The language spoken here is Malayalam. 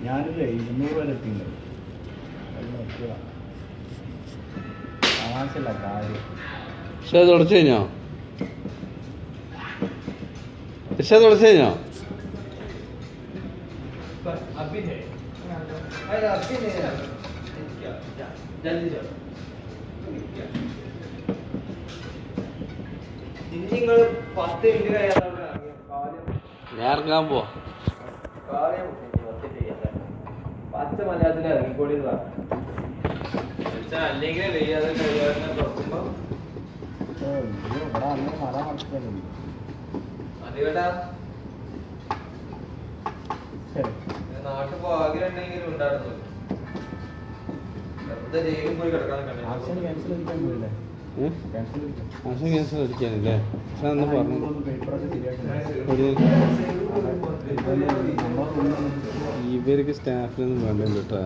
ഞാനില്ലേ 200 വരെ എത്തിയിട്ടുണ്ട്. തമാശല്ല കാര്യം. തുടച്ചു കഴിഞ്ഞോ? തുടച്ചു കഴിഞ്ഞോ? ഞാൻ ഇറങ്ങാൻ പോവാ. പച്ച മലയാളത്തിൽ ഇറങ്ങിക്കോളി അല്ലെങ്കിൽ വെയ്യാതെ കഴിയാതെ തുറക്കുമ്പോ അതേട്ടാ നാട്ടിൽ പോ ആഗ്രഹം ഉണ്ടെങ്കിലും ഉണ്ടായിരുന്നു. വെറുതെ ജയിലിൽ പോയി കിടക്കാൻ ആക്ഷൻ ക്യാൻസൽ അടിക്കാനല്ലേ? അന്ന് പറഞ്ഞു ഇവർക്ക് സ്റ്റാഫിനൊന്നും വേണ്ടല്ലോ കേട്ടോ.